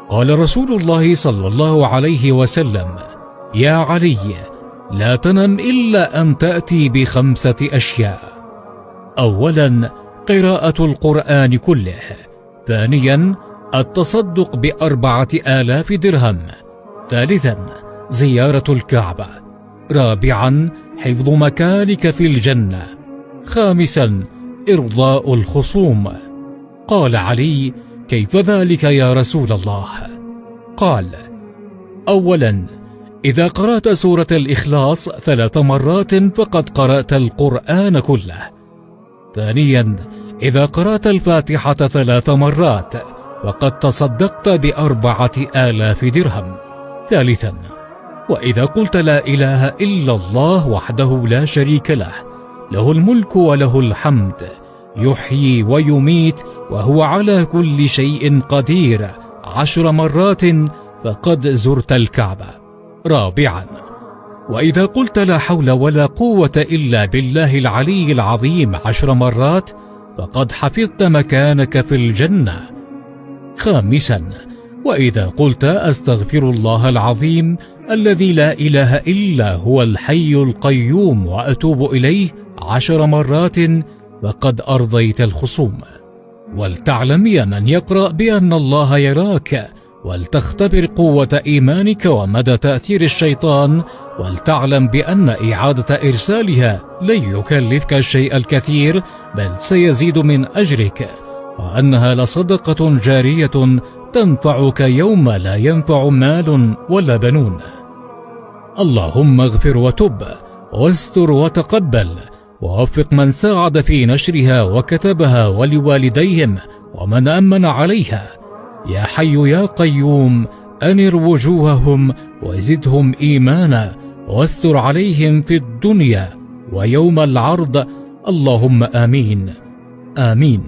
قال رسول الله صلى الله عليه وسلم: يا علي، لا تنم إلا أن تأتي ب5 أشياء: أولا قراءة القرآن كله، ثانيا التصدق ب4000 درهم، ثالثا زيارة الكعبة، رابعا حفظ مكانك في الجنة، خامسا إرضاء الخصوم. قال علي: كيف ذلك يا رسول الله؟ قال: أولا إذا قرأت سورة الإخلاص 3 مرات فقد قرأت القرآن كله. ثانيا إذا قرأت الفاتحة 3 مرات فقد تصدقت ب4000 درهم. ثالثا وإذا قلت لا إله إلا الله وحده لا شريك له، له الملك وله الحمد، يحيي ويميت وهو على كل شيء قدير 10 مرات فقد زرت الكعبة. رابعا وإذا قلت لا حول ولا قوة إلا بالله العلي العظيم 10 مرات فقد حفظت مكانك في الجنة. خامسا وإذا قلت أستغفر الله العظيم الذي لا إله إلا هو الحي القيوم وأتوب إليه 10 مرات فقد أرضيت الخصوم. ولتعلم يا من يقرأ بأن الله يراك، ولتختبر قوة إيمانك ومدى تأثير الشيطان، ولتعلم بأن إعادة إرسالها لن يكلفك الشيء الكثير بل سيزيد من أجرك، وأنها لصدقة جارية تنفعك يوم لا ينفع مال ولا بنون. اللهم اغفر وتب واستر وتقبل، ووفق من ساعد في نشرها وكتبها ولوالديهم ومن أمن عليها. يا حي يا قيوم أنر وجوههم وزدهم إيمانا، واستر عليهم في الدنيا ويوم العرض. اللهم آمين آمين.